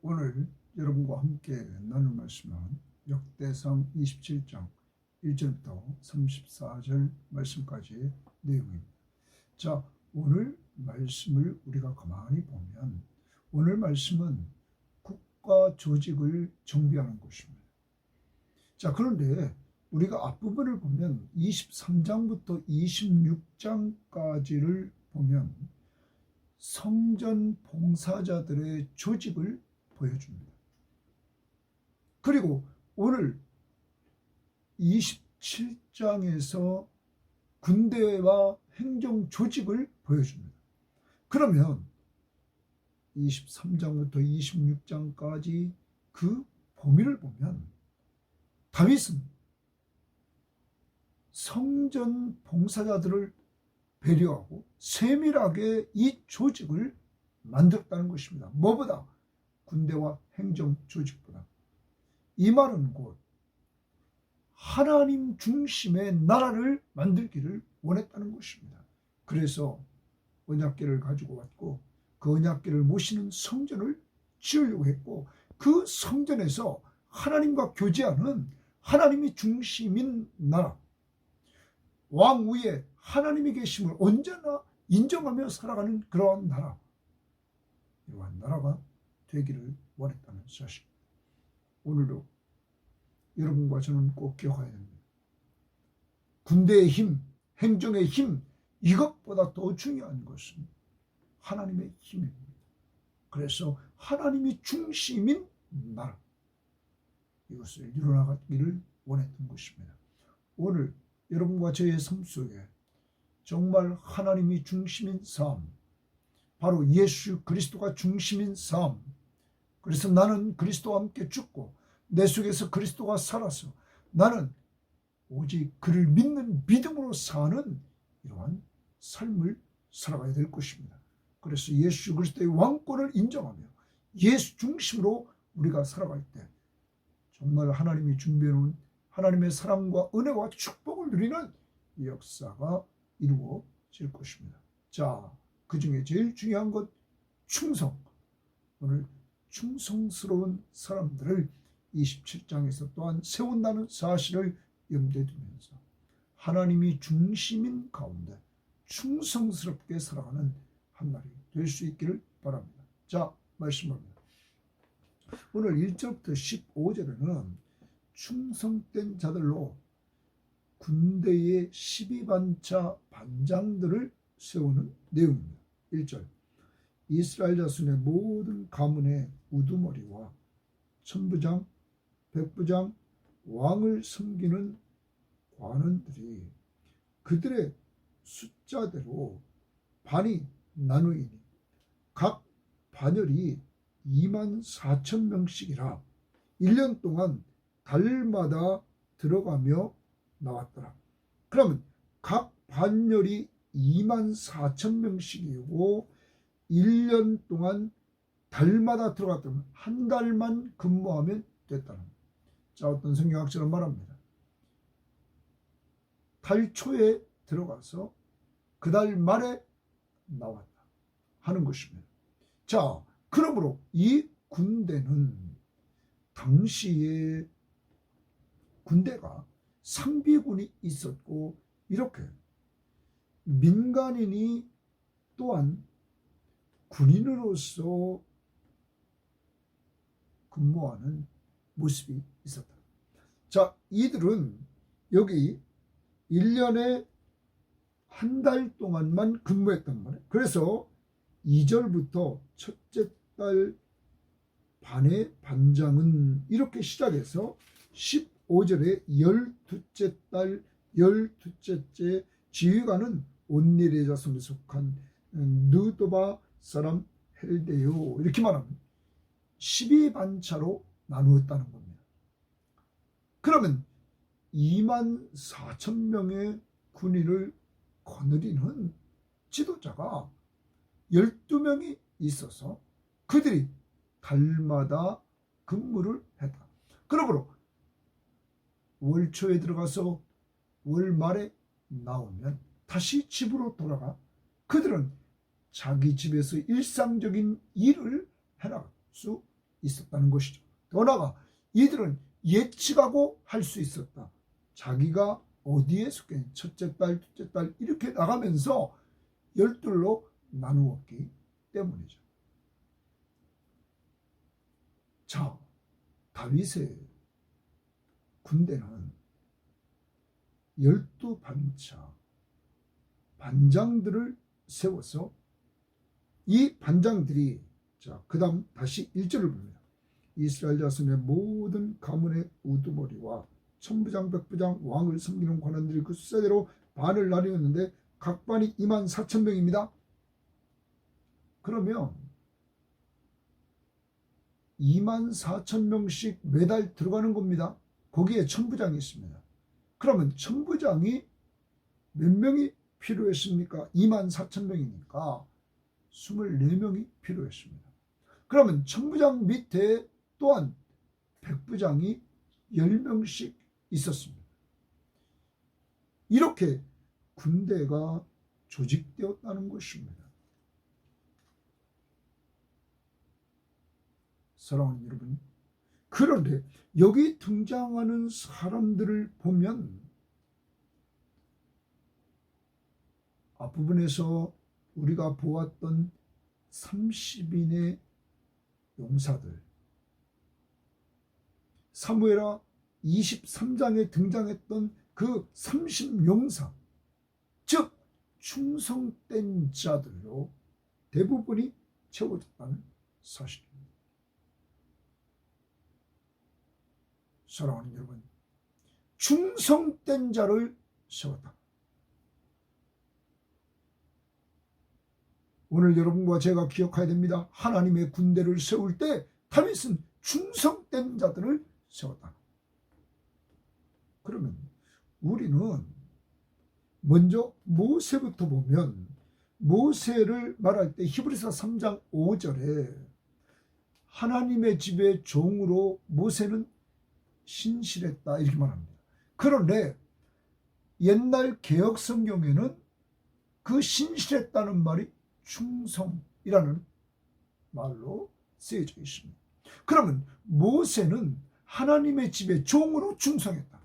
오늘 여러분과 함께 나눌 말씀은 역대상 27장 1절부터 34절 말씀까지의 내용입니다. 자, 오늘 말씀을 우리가 가만히 보면 오늘 말씀은 국가 조직을 정비하는 것입니다. 자, 그런데 우리가 앞부분을 보면 23장부터 26장까지를 보면 성전 봉사자들의 조직을 보여줍니다. 그리고 오늘 27장에서 군대와 행정 조직을 보여줍니다. 그러면 23장부터 26장까지 그 범위를 보면 다윗은 성전 봉사자들을 배려하고 세밀하게 이 조직을 만들었다는 것입니다. 뭐보다? 군대와 행정 조직보다. 이 말은 곧 하나님 중심의 나라를 만들기를 원했다는 것입니다. 그래서 언약궤를 가지고 왔고 그 언약궤를 모시는 성전을 지으려고 했고 그 성전에서 하나님과 교제하는 하나님이 중심인 나라, 왕 위에 하나님이 계심을 언제나 인정하며 살아가는 그러한 나라, 이러한 나라가 되기를 원했다는 사실입니다. 오늘도 여러분과 저는 꼭 기억해야 됩니다. 군대의 힘, 행정의 힘, 이것보다 더 중요한 것은 하나님의 힘입니다. 그래서 하나님이 중심인 나라, 이것을 이루어나가기를 원했던 것입니다. 오늘 여러분과 저의 삶 속에 정말 하나님이 중심인 삶, 바로 예수 그리스도가 중심인 삶, 그래서 나는 그리스도와 함께 죽고 내 속에서 그리스도가 살아서 나는 오직 그를 믿는 믿음으로 사는 이러한 삶을 살아가야 될 것입니다. 그래서 예수 그리스도의 왕권을 인정하며 예수 중심으로 우리가 살아갈 때 정말 하나님이 준비해놓은 하나님의 사랑과 은혜와 축복을 누리는 이 역사가 이루어질 것입니다. 자, 그 중에 제일 중요한 것 충성. 오늘 충성스러운 사람들을 27장에서 또한 세운다는 사실을 염두에 두면서 하나님이 중심인 가운데 충성스럽게 살아가는 한 날이 될 수 있기를 바랍니다. 자, 말씀합니다. 오늘 1절부터 15절에는 충성된 자들로 군대의 12반차 반장들을 세우는 내용입니다. 1절, 이스라엘 자손의 모든 가문의 우두머리와 천부장, 백부장, 왕을 섬기는 관원들이 그들의 숫자대로 반이 나누이니 각 반열이 24,000명씩이라 1년 동안 달마다 들어가며 나왔더라. 그러면 각 반열이 24,000명씩이고 1년 동안 달마다 들어갔다면 한 달만 근무하면 됐다는 거예요. 자, 어떤 성경학자는 말합니다. 달 초에 들어가서 그 달 말에 나왔다 하는 것입니다. 자, 그러므로 이 군대는 당시에 군대가 상비군이 있었고 이렇게 민간인이 또한 군인으로서 근무하는 모습이 있었다. 자, 이들은 여기 1년에 한 달 동안만 근무했단 말이에요. 그래서 2절부터 첫째 달 반의 반장은 이렇게 시작해서 15절에 12째 달 12째째 지휘관은 온니엘의 자손에 속한 느도바 사람 헬데요, 이렇게 말하면 12반차로 나누었다는 겁니다. 그러면 24,000명의 군인을 거느리는 지도자가 12명이 있어서 그들이 달마다 근무를 했다. 그러므로 월 초에 들어가서 월 말에 나오면 다시 집으로 돌아가 그들은 자기 집에서 일상적인 일을 해나갈 수 있었다는 것이죠. 더 나아가 이들은 예측하고 할 수 있었다. 자기가 어디에 속해 첫째 딸, 둘째 딸 이렇게 나가면서 열둘로 나누었기 때문이죠. 자, 다윗의 군대는 12반차 반장들을 세워서 이 반장들이 자, 그 다음 다시 1절을 봅니다. 이스라엘 자손의 모든 가문의 우두머리와 천부장, 백부장, 왕을 섬기는 관원들이 그 숫자대로 반을 나뉘었는데 각 반이 24,000명입니다. 그러면 24,000명씩 매달 들어가는 겁니다. 거기에 천부장이 있습니다. 그러면 천부장이 몇 명이 필요했습니까? 24,000명이니까 24명이 필요했습니다. 그러면 천부장 밑에 또한 백부장이 10명씩 있었습니다. 이렇게 군대가 조직되었다는 것입니다. 사랑하는 여러분, 그런데 여기 등장하는 사람들을 보면 앞부분에서 우리가 보았던 30인의 용사들, 사무엘하 23장에 등장했던 그 30용사, 즉 충성된 자들로 대부분이 채워졌다는 사실입니다. 사랑하는 여러분, 충성된 자를 세웠다. 오늘 여러분과 제가 기억해야 됩니다. 하나님의 군대를 세울 때 다윗은 충성된 자들을 세웠다. 그러면 우리는 먼저 모세부터 보면 모세를 말할 때 히브리서 3장 5절에 하나님의 집의 종으로 모세는 신실했다 이렇게 말합니다. 그런데 옛날 개역 성경에는 그 신실했다는 말이 충성이라는 말로 쓰여져 있습니다. 그러면 모세는 하나님의 집의 종으로 충성했다.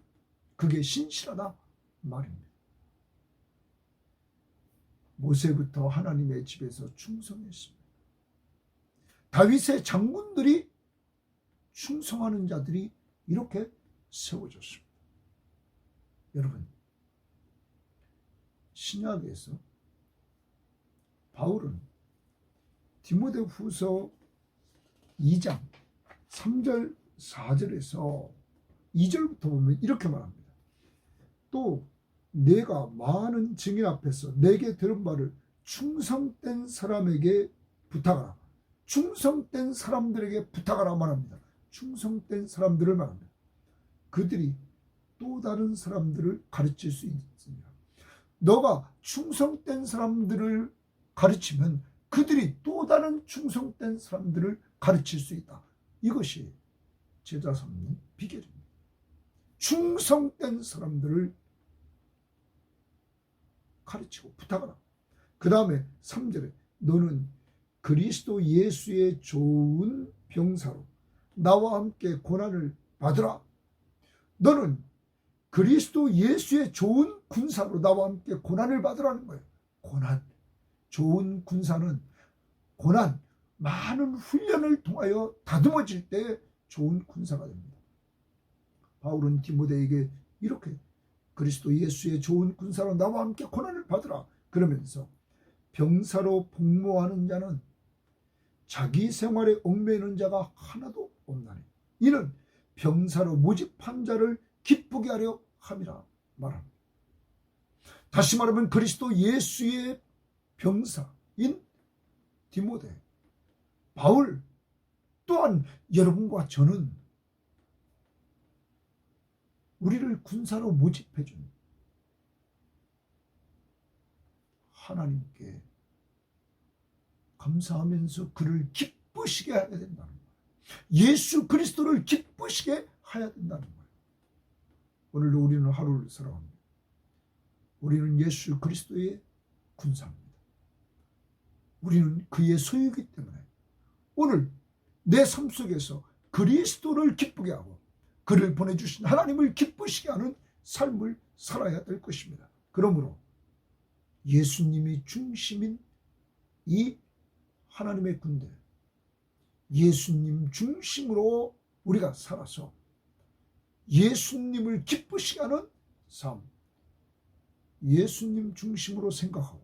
그게 신실하다 말입니다. 모세부터 하나님의 집에서 충성했습니다. 다윗의 장군들이 충성하는 자들이 이렇게 세워졌습니다. 여러분, 신약에서 바울은 디모데후서 2장 3절 4절에서 2절부터 보면 이렇게 말합니다. 또 내가 많은 증인 앞에서 내게 들은 바를 충성된 사람에게 부탁하라. 충성된 사람들에게 부탁하라 말합니다. 충성된 사람들을 말합니다. 그들이 또 다른 사람들을 가르칠 수 있습니다. 너가 충성된 사람들을 가르치면 그들이 또 다른 충성된 사람들을 가르칠 수 있다. 이것이 제자 삼는 비결입니다. 충성된 사람들을 가르치고 부탁하라. 그 다음에 3절에 너는 그리스도 예수의 좋은 병사로 나와 함께 고난을 받으라. 너는 그리스도 예수의 좋은 군사로 나와 함께 고난을 받으라는 거예요. 고난. 좋은 군사는 고난, 많은 훈련을 통하여 다듬어질 때 좋은 군사가 됩니다. 바울은 디모데에게 이렇게 그리스도 예수의 좋은 군사로 나와 함께 고난을 받으라 그러면서 병사로 복무하는 자는 자기 생활에 얽매이는 자가 하나도 없나니 이는 병사로 모집한 자를 기쁘게 하려 함이라 말합니다. 다시 말하면 그리스도 예수의 병사인 디모데, 바울 또한 여러분과 저는 우리를 군사로 모집해준 하나님께 감사하면서 그를 기쁘시게 해야 된다는 거예요. 예수 그리스도를 기쁘시게 해야 된다는 거예요. 오늘도 우리는 하루를 살아갑니다. 우리는 예수 그리스도의 군사입니다. 우리는 그의 소유이기 때문에 오늘 내 삶 속에서 그리스도를 기쁘게 하고 그를 보내주신 하나님을 기쁘시게 하는 삶을 살아야 될 것입니다. 그러므로 예수님이 중심인 이 하나님의 군대, 예수님 중심으로 우리가 살아서 예수님을 기쁘시게 하는 삶, 예수님 중심으로 생각하고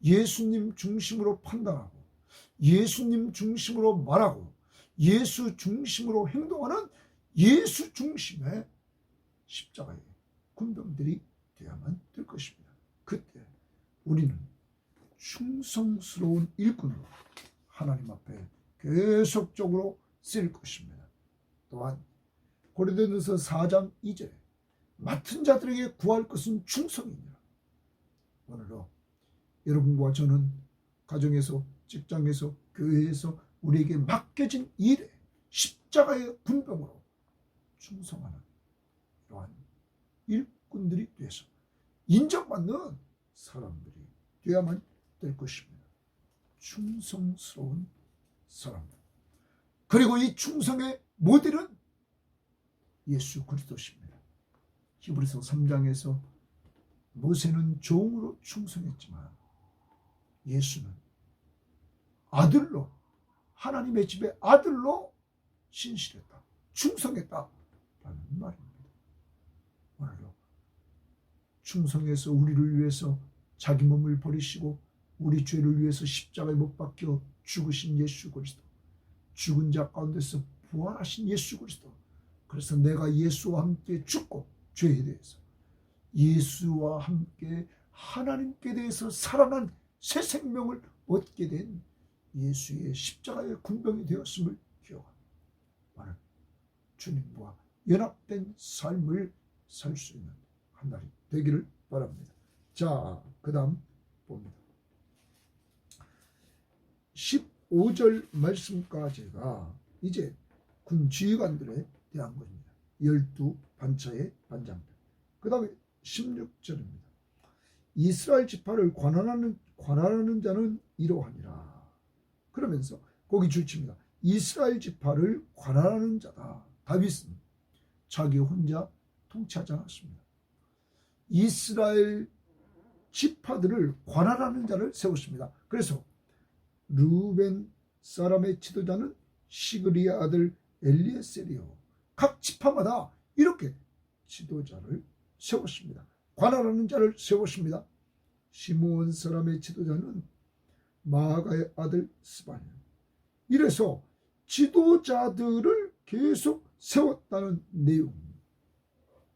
예수님 중심으로 판단하고 예수님 중심으로 말하고 예수 중심으로 행동하는 예수 중심의 십자가의 군병들이 되어야만 될 것입니다. 그때 우리는 충성스러운 일꾼으로 하나님 앞에 계속적으로 쓰일 것입니다. 또한 고린도전서 4장 2절에 맡은 자들에게 구할 것은 충성이니라. 오늘도 여러분과 저는 가정에서, 직장에서, 교회에서 우리에게 맡겨진 일에 십자가의 군병으로 충성하는 이러한 일꾼들이 되어서 인정받는 사람들이 되어야만 될 것입니다. 충성스러운 사람들. 그리고 이 충성의 모델은 예수 그리스도십니다. 히브리서 3장에서 모세는 종으로 충성했지만 예수는 아들로, 하나님의 집의 아들로 신실했다, 충성했다 라는 말입니다. 오늘도 충성해서 우리를 위해서 자기 몸을 버리시고 우리 죄를 위해서 십자가에 못 박혀 죽으신 예수 그리스도, 죽은 자 가운데서 부활하신 예수 그리스도. 그래서 내가 예수와 함께 죽고 죄에 대해서, 예수와 함께 하나님께 대해서 살아난 새 생명을 얻게 된 예수의 십자가의 군병이 되었음을 기억하고 오늘 주님과 연합된 삶을 살 수 있는 한 날이 되기를 바랍니다. 자, 그 다음 봅니다. 15절 말씀까지가 이제 군 지휘관들에 대한 것입니다. 12반차의 반장들. 그 다음에 16절입니다. 이스라엘 지파를 관할하는 자는 이러하니라. 그러면서 거기 줄칩니다. 이스라엘 지파를 관할하는 자다. 다윗은 자기 혼자 통치하지 않았습니다. 이스라엘 지파들을 관할하는 자를 세웠습니다. 그래서 르우벤 사람의 지도자는 시그리의 아들 엘리에셀이요. 각 지파마다 이렇게 지도자를 세웠습니다. 관할하는 자를 세웠습니다. 시므온 사람의 지도자는 마아가의 아들 스바냐. 이래서 지도자들을 계속 세웠다는 내용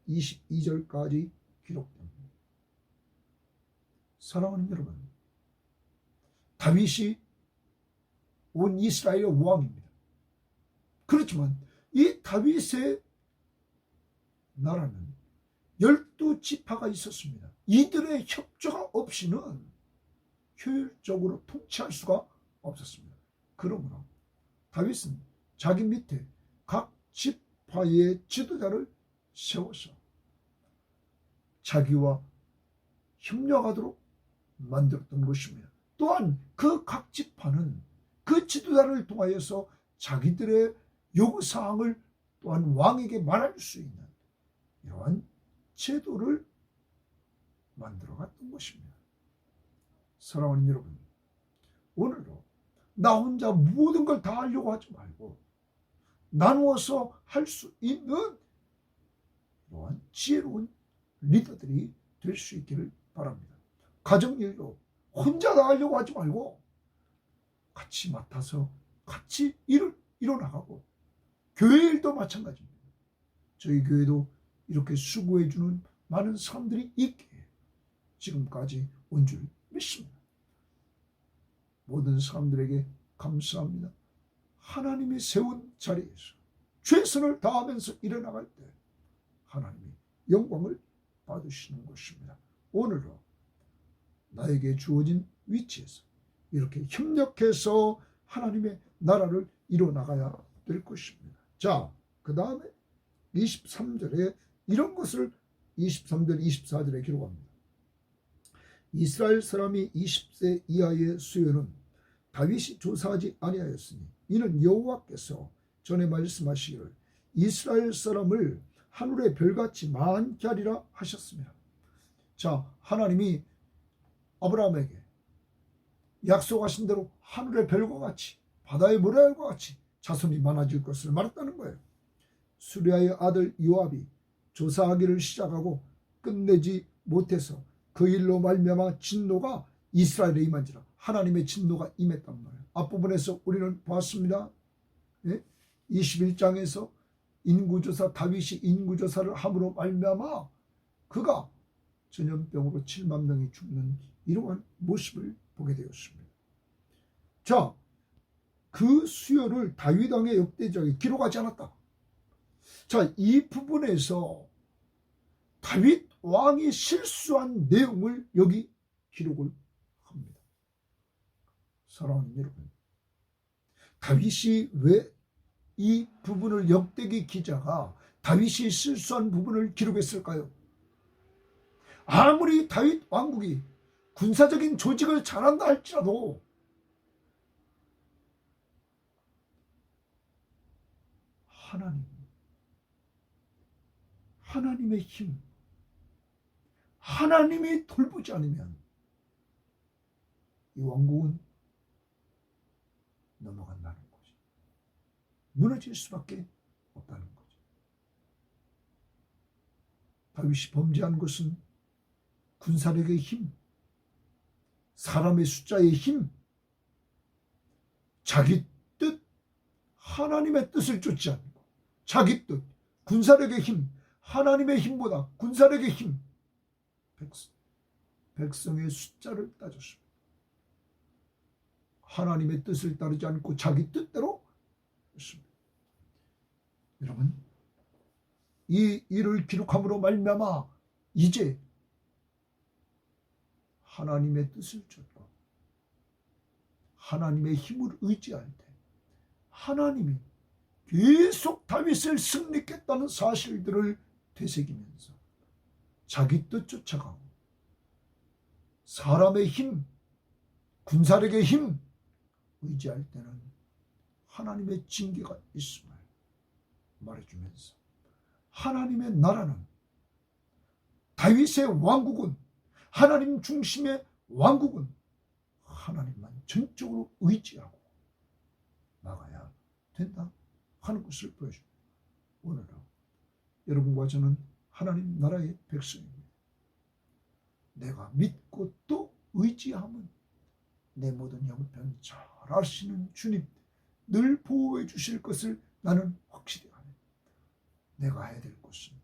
22절까지 기록됩니다. 사랑하는 여러분, 다윗이 온 이스라엘의 왕입니다. 그렇지만 이 다윗의 나라는 12지파가 있었습니다. 이들의 협조가 없이는 효율적으로 통치할 수가 없었습니다. 그러므로 다윗은 자기 밑에 각 지파의 지도자를 세워서 자기와 협력하도록 만들었던 것입니다. 또한 그 각 지파는 그 지도자를 통하여서 자기들의 요구사항을 또한 왕에게 말할 수 있는 이러한 제도를 만들어갔던 것입니다. 사랑하는 여러분, 오늘도 나 혼자 모든 걸 다 하려고 하지 말고 나누어서 할 수 있는 이러한 지혜로운 리더들이 될 수 있기를 바랍니다. 가정일도 혼자 다 하려고 하지 말고 같이 맡아서 같이 일을 이뤄나가고, 교회 일도 마찬가지입니다. 저희 교회도 이렇게 수고해주는 많은 사람들이 있기에 지금까지 온 줄 믿습니다. 모든 사람들에게 감사합니다. 하나님이 세운 자리에서 최선을 다하면서 일어나갈 때 하나님이 영광을 받으시는 것입니다. 오늘도 나에게 주어진 위치에서 이렇게 협력해서 하나님의 나라를 이뤄나가야 될 것입니다. 자, 그 다음에 23절에 이런 것을 23절, 24절에 기록합니다. 이스라엘 사람이 20세 이하의 수요는 다윗이 조사하지 아니하였으니 이는 여호와께서 전에 말씀하시기를 이스라엘 사람을 하늘의 별같이 많게 하리라 하셨습니다. 자, 하나님이 아브라함에게 약속하신 대로 하늘의 별과 같이 바다의 모래알과 같이 자손이 많아질 것을 말했다는 거예요. 수리아의 아들 요압이 조사하기를 시작하고 끝내지 못해서 그 일로 말미암아 진노가 이스라엘에 임한지라. 하나님의 진노가 임했단 말이에요. 앞부분에서 우리는 보았습니다. 21장에서 인구조사, 다윗이 인구조사를 함으로 말미암아 그가 전염병으로 7만 명이 죽는 이러한 모습을 보게 되었습니다. 자, 그 수요를 다윗 왕의 역대적에 기록하지 않았다. 자, 이 부분에서 다윗 왕이 실수한 내용을 여기 기록을 합니다. 사랑하는 여러분, 다윗이 왜 이 부분을 역대기 기자가 다윗이 실수한 부분을 기록했을까요? 아무리 다윗 왕국이 군사적인 조직을 잘한다 할지라도 하나님의 힘, 하나님이 돌보지 않으면 이 왕국은 넘어간다는 거죠. 무너질 수밖에 없다는 거죠. 다윗이 범죄한 것은 군사력의 힘, 사람의 숫자의 힘, 자기 뜻, 하나님의 뜻을 쫓지 않고 자기 뜻, 군사력의 힘, 하나님의 힘보다 군사력의 힘, 백성의 숫자를 따졌습니다. 하나님의 뜻을 따르지 않고 자기 뜻대로 했습니다. 여러분, 이 일을 기록함으로 말미암아 이제 하나님의 뜻을 쫓고 하나님의 힘을 의지할 때 하나님이 계속 다윗을 승리했다는 사실들을 되새기면서 자기 뜻 쫓아가고 사람의 힘, 군사력의 힘 의지할 때는 하나님의 징계가 있음을 말해주면서 하나님의 나라는 다윗의 왕국은 하나님 중심의 왕국은 하나님만 전적으로 의지하고 나가야 된다 하는 것을 보여줍니다. 오늘은 여러분과 저는 하나님 나라의 백성입니다. 내가 믿고 또 의지하면 내 모든 형편 잘 아시는 주님 늘 보호해 주실 것을 나는 확실히 아네. 내가 해야 될 것은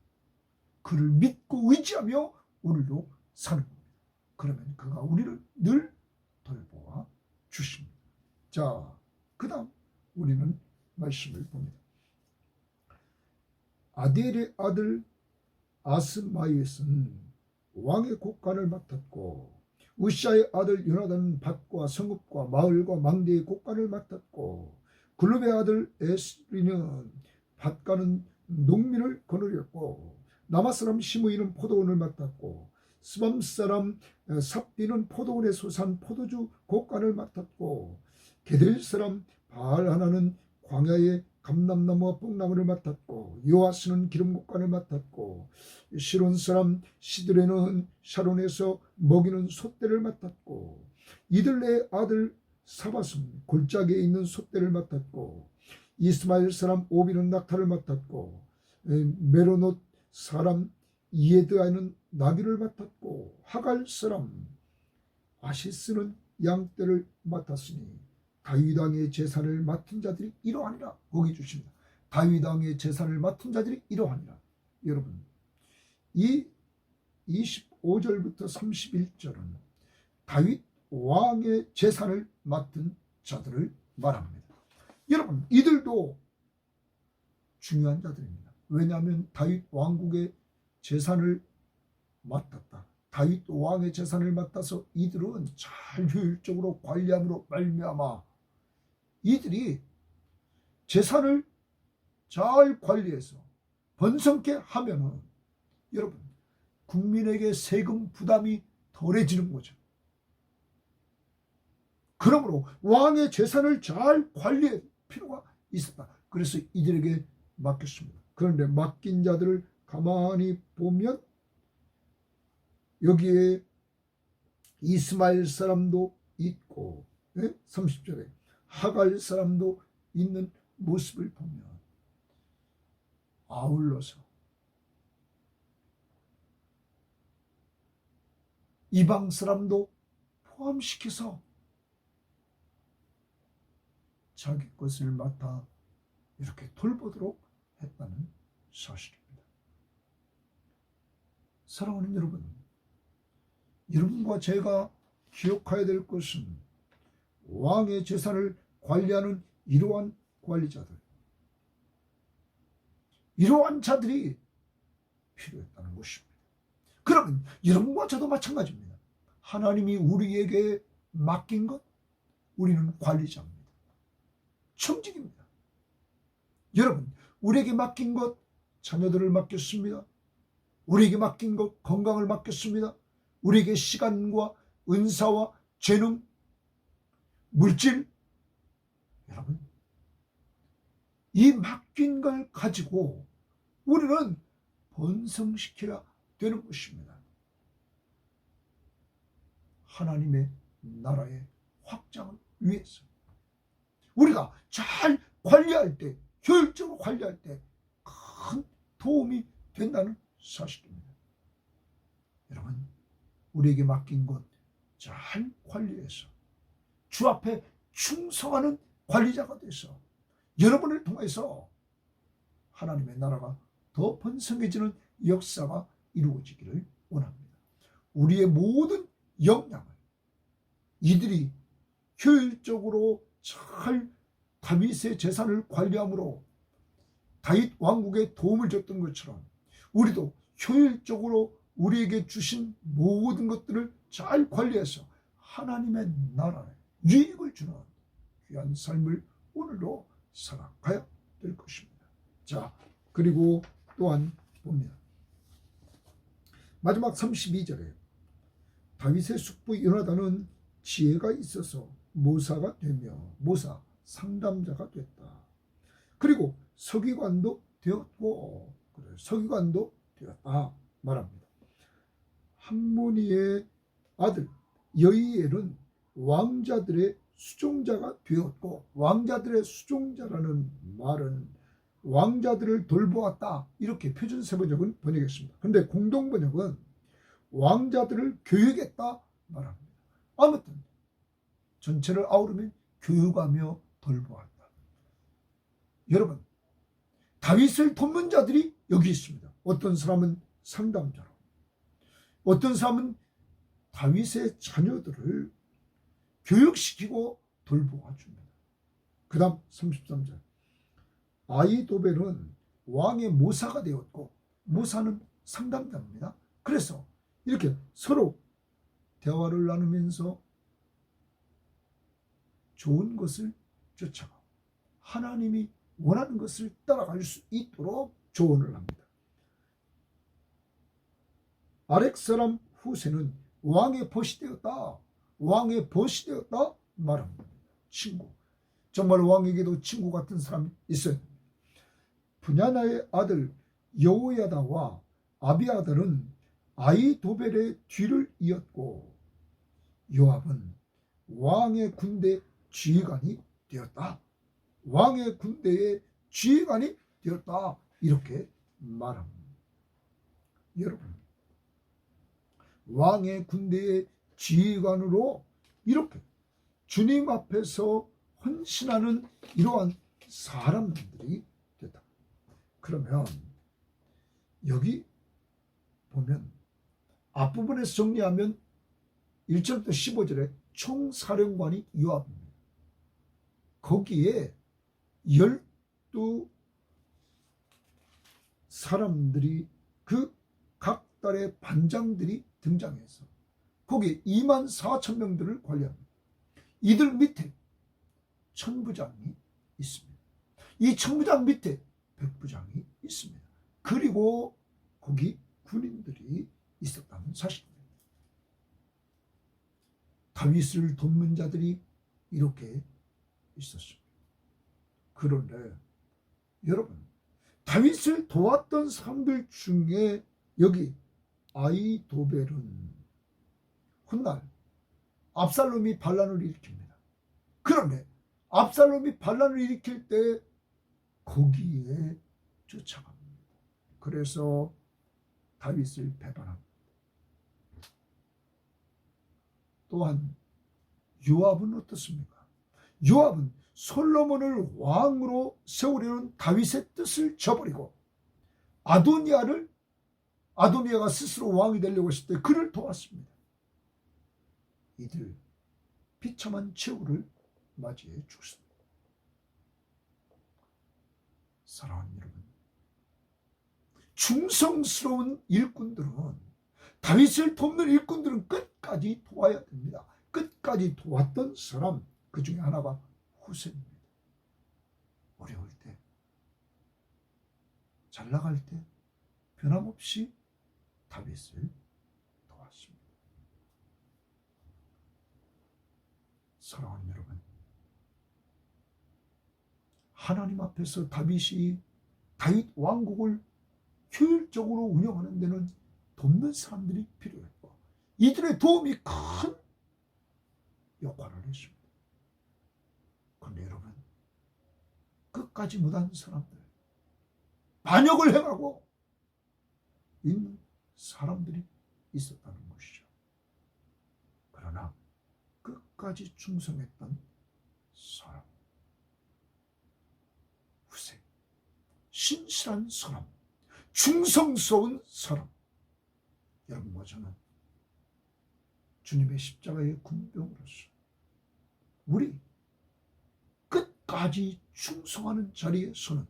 그를 믿고 의지하며 오늘도 사는 겁니다. 그러면 그가 우리를 늘 돌보아 주십니다. 자, 그 다음 우리는 말씀을 봅니다. 아델의 아들 아스마이에스는 왕의 곳간을 맡았고 우시아의 아들 요나단은 밭과 성읍과 마을과 망대의 곳간을 맡았고 글룹의 아들 에스리는 밭가는 농민을 거느렸고 나마 사람 시므이는 포도원을 맡았고 스밤 사람 삽비는 포도원에 소산 포도주 곳간을 맡았고 게델 사람 바알하나는 광야의 감람나무와 뽕나무를 맡았고 요아스는 기름 곳간을 맡았고 시론 사람 시드레는 샤론에서 먹이는 솥대를 맡았고 이들레의 아들 사밧은 골짜기에 있는 솥대를 맡았고 이스마엘 사람 오비는 낙타를 맡았고 메로노 사람 이에드아는 나귀를 맡았고 하갈 사람 아시스는 양떼를 맡았으니 다윗 왕의 재산을 맡은 자들이 이러하니라. 거기 주십니다. 다윗 왕의 재산을 맡은 자들이 이러하니라. 여러분, 이 25절부터 31절은 다윗 왕의 재산을 맡은 자들을 말합니다. 여러분, 이들도 중요한 자들입니다. 왜냐하면 다윗 왕국의 재산을 맡았다. 다윗 왕의 재산을 맡아서 이들은 잘 효율적으로 관리함으로 말미암아 이들이 재산을 잘 관리해서 번성케 하면은 여러분 국민에게 세금 부담이 덜해지는 거죠. 그러므로 왕의 재산을 잘 관리할 필요가 있었다. 그래서 이들에게 맡겼습니다. 그런데 맡긴 자들을 가만히 보면 여기에 이스마엘 사람도 있고 30절에 하갈 사람도 있는 모습을 보면 아울러서 이방 사람도 포함시켜서 자기 것을 맡아 이렇게 돌보도록 했다는 사실입니다. 사랑하는 여러분, 여러분과 제가 기억해야 될 것은 왕의 재산을 관리하는 이러한 관리자들, 이러한 자들이 필요했다는 것입니다. 그러면 여러분과 저도 마찬가지입니다. 하나님이 우리에게 맡긴 것, 우리는 관리자입니다. 청직입니다. 여러분, 우리에게 맡긴 것, 자녀들을 맡겼습니다. 우리에게 맡긴 것, 건강을 맡겼습니다. 우리에게 시간과 은사와 재능, 물질, 여러분, 이 맡긴 걸 가지고 우리는 번성시켜야 되는 것입니다. 하나님의 나라의 확장을 위해서 우리가 잘 관리할 때, 효율적으로 관리할 때 큰 도움이 된다는 사실입니다. 여러분, 우리에게 맡긴 것 잘 관리해서 주 앞에 충성하는 관리자가 돼서 여러분을 통해서 하나님의 나라가 더 번성해지는 역사가 이루어지기를 원합니다. 우리의 모든 역량을 이들이 효율적으로 잘 다윗의 재산을 관리함으로 다윗 왕국에 도움을 줬던 것처럼 우리도 효율적으로 우리에게 주신 모든 것들을 잘 관리해서 하나님의 나라에 유익을 주는 귀한 삶을 오늘도 살아가야 될 것입니다. 자, 그리고 또한 봅니다. 마지막 32절에 다윗의 숙부 요나단은 지혜가 있어서 모사가 되며 모사 상담자가 됐다. 그리고 서기관도 되었고 서기관도 되었다 말합니다. 함모니의 아들 여이엘은 왕자들의 수종자가 되었고, 왕자들의 수종자라는 말은 왕자들을 돌보았다 이렇게 표준세번역은 번역했습니다. 그런데 공동번역은 왕자들을 교육했다 말합니다. 아무튼 전체를 아우르면 교육하며 돌보았다. 여러분, 다윗을 돕는 자들이 여기 있습니다. 어떤 사람은 상담자로, 어떤 사람은 다윗의 자녀들을 교육시키고 돌보아 줍니다. 그 다음 33절 아히도벨은 왕의 모사가 되었고, 모사는 상담자입니다. 그래서 이렇게 서로 대화를 나누면서 좋은 것을 쫓아가 하나님이 원하는 것을 따라갈 수 있도록 조언을 합니다. 아렉 사람 후세는 왕의 벗이 되었다, 왕의 벗이 되었다 말합니다. 친구, 정말 왕에게도 친구 같은 사람이 있어요. 분야나의 아들 여호야다와 아비아달은 아히도벨의 뒤를 이었고, 요압은 왕의 군대 지휘관이 되었다, 왕의 군대의 지휘관이 되었다 이렇게 말합니다. 여러분, 왕의 군대의 지휘관으로 이렇게 주님 앞에서 헌신하는 이러한 사람들이 됐다. 그러면 여기 보면 앞부분에서 정리하면 1절부터 15절에 총사령관이 요압입니다. 거기에 12 사람들이 그 각 달의 반장들이 등장해서 거기에 24,000명들을 관리합니다. 이들 밑에 천부장이 있습니다. 이 천부장 밑에 백부장이 있습니다. 그리고 거기 군인들이 있었다는 사실입니다. 다윗을 돕는 자들이 이렇게 있었습니다. 그런데 여러분, 다윗을 도왔던 사람들 중에 여기 아히도벨은 훗날 압살롬이 반란을 일으킵니다. 그런데 압살롬이 반란을 일으킬 때 거기에 쫓아갑니다. 그래서 다윗을 배반합니다. 또한 요압은 어떻습니까? 요압은 솔로몬을 왕으로 세우려는 다윗의 뜻을 저버리고 아도니아가 스스로 왕이 되려고 했을 때 그를 도왔습니다. 이들 비참한 최후를 맞이해 죽습니다. 사랑하는 여러분, 충성스러운 일꾼들은, 다윗을 돕는 일꾼들은 끝까지 도와야 됩니다. 끝까지 도왔던 사람, 그 중에 하나가 후세입니다. 어려울 때, 잘 나갈 때 변함없이 다윗을 도왔습니다. 사랑하는 여러분, 하나님 앞에서 다윗 왕국을 효율적으로 운영하는 데는 돕는 사람들이 필요했고, 이들의 도움이 큰 역할을 했습니다. 그런데 여러분, 끝까지 못한 사람들, 반역을 행하고 있는 사람들이 있었다는 것이죠. 그러나 끝까지 충성했던 사람, 후세, 신실한 사람, 충성스러운 사람, 여러분과 저는 주님의 십자가의 군병으로서 우리 끝까지 충성하는 자리에 서는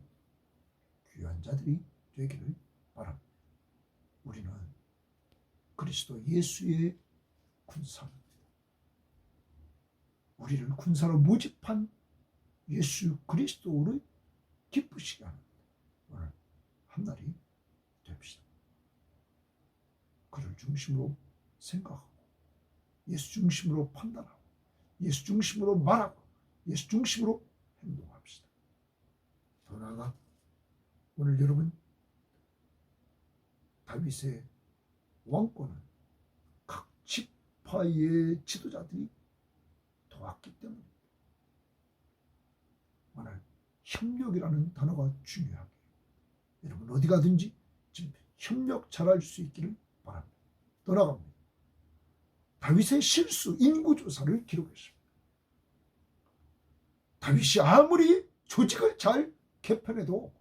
귀한 자들이 되기를 바랍니다. 우리는 그리스도 예수의 군사입니다. 우리를 군사로 모집한 예수 그리스도를 기쁘시게 하는 오늘 한날이 됩시다. 그를 중심으로 생각하고, 예수 중심으로 판단하고, 예수 중심으로 말하고, 예수 중심으로 행동합시다. 더 나아가 오늘 여러분, 다윗의 왕권은 각 지파의 지도자들이 도왔기 때문입니다. 오늘 협력이라는 단어가 중요하게, 여러분 어디 가든지 지금 협력 잘할 수 있기를 바랍니다. 더 나아갑니다. 다윗의 실수 인구조사를 기록했습니다. 다윗이 아무리 조직을 잘 개편해도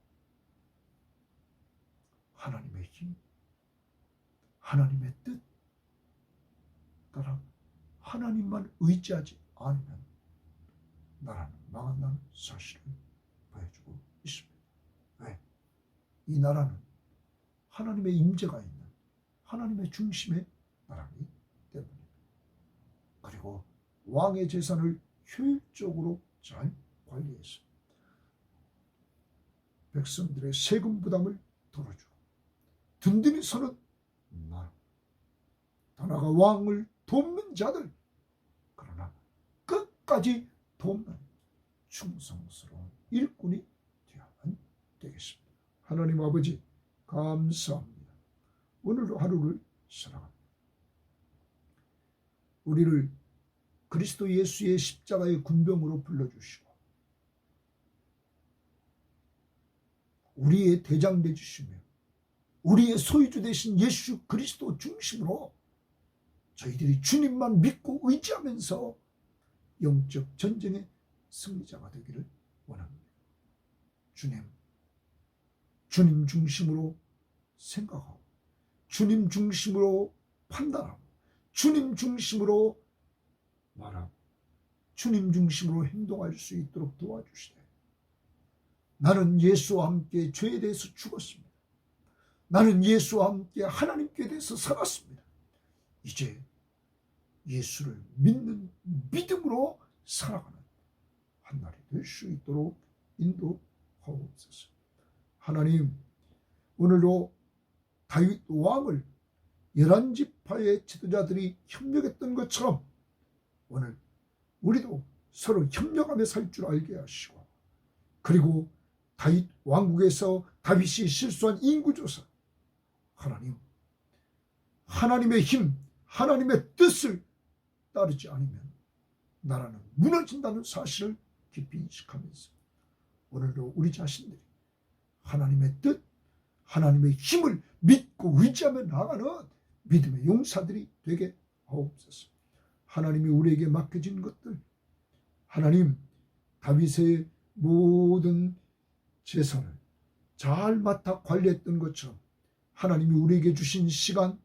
하나님의 힘, 하나님의 뜻 따라 하나님만 의지하지 않으면 나라는 망한다는 사실을 보여주고 있습니다. 왜? 이 나라는 하나님의 임재가 있는 하나님의 중심의 나라이기 때문입니다. 그리고 왕의 재산을 효율적으로 잘 관리해서 백성들의 세금 부담을 덜어주고 든든히 서는 나라, 더 나아가 왕을 돕는 자들, 그러나 끝까지 돕는 충성스러운 일꾼이 되어야만 되겠습니다. 하나님 아버지, 감사합니다. 오늘도 하루를 사랑합니다. 우리를 그리스도 예수의 십자가의 군병으로 불러주시고 우리의 대장 되주시며 우리의 소유주 되신 예수 그리스도 중심으로 저희들이 주님만 믿고 의지하면서 영적 전쟁의 승리자가 되기를 원합니다. 주님 중심으로 생각하고, 주님 중심으로 판단하고, 주님 중심으로 말하고, 주님 중심으로 행동할 수 있도록 도와주시되, 나는 예수와 함께 죄에 대해서 죽었습니다. 나는 예수와 함께 하나님께 대해서 살았습니다. 이제 예수를 믿는 믿음으로 살아가는 한날이 될 수 있도록 인도하옵소서. 하나님, 오늘도 다윗 왕을 11지파의 지도자들이 협력했던 것처럼 오늘 우리도 서로 협력하며 살 줄 알게 하시고, 그리고 다윗 왕국에서 다윗이 실수한 인구조사, 하나님, 하나님의 힘, 하나님의 뜻을 따르지 않으면 나라는 무너진다는 사실을 깊이 인식하면서 오늘도 우리 자신들이 하나님의 뜻, 하나님의 힘을 믿고 의지하며 나가는 믿음의 용사들이 되게 하옵소서. 하나님이 우리에게 맡겨진 것들, 하나님, 다윗의 모든 재산을 잘 맡아 관리했던 것처럼 하나님이 우리에게 주신 시간,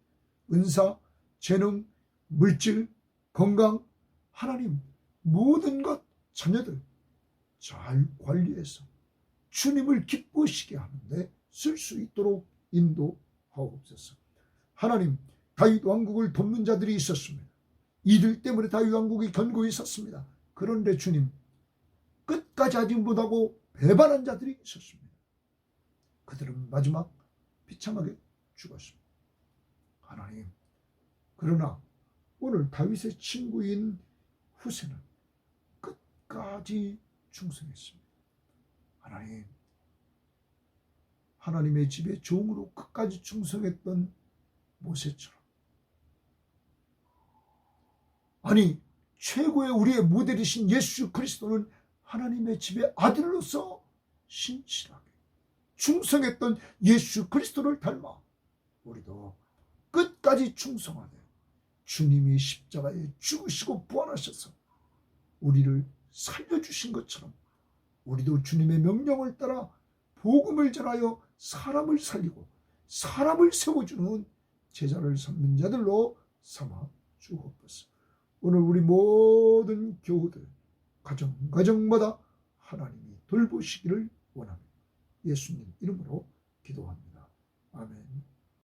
은사, 재능, 물질, 건강, 하나님 모든 것, 자녀들 잘 관리해서 주님을 기쁘시게 하는데 쓸 수 있도록 인도하옵소서. 하나님, 다윗 왕국을 돕는 자들이 있었습니다. 이들 때문에 다윗 왕국이 견고히 섰습니다. 그런데 주님, 끝까지 하지 못하고 배반한 자들이 있었습니다. 그들은 마지막 비참하게 죽었습니다. 하나님, 그러나 오늘 다윗의 친구인 후세는 끝까지 충성했습니다. 하나님, 하나님의 집에 종으로 끝까지 충성했던 모세처럼, 아니 최고의 우리의 모델이신 예수 그리스도는 하나님의 집의 아들로서 신실하게 충성했던 예수 그리스도를 닮아 우리도 끝까지 충성하되 주님이 십자가에 죽으시고 부활하셔서 우리를 살려주신 것처럼 우리도 주님의 명령을 따라 복음을 전하여 사람을 살리고 사람을 세워주는 제자를 삼는 자들로 삼아 주옵소서. 오늘 우리 모든 교우들 가정마다 하나님이 돌보시기를 원합니다. 예수님 이름으로 기도합니다. 아멘.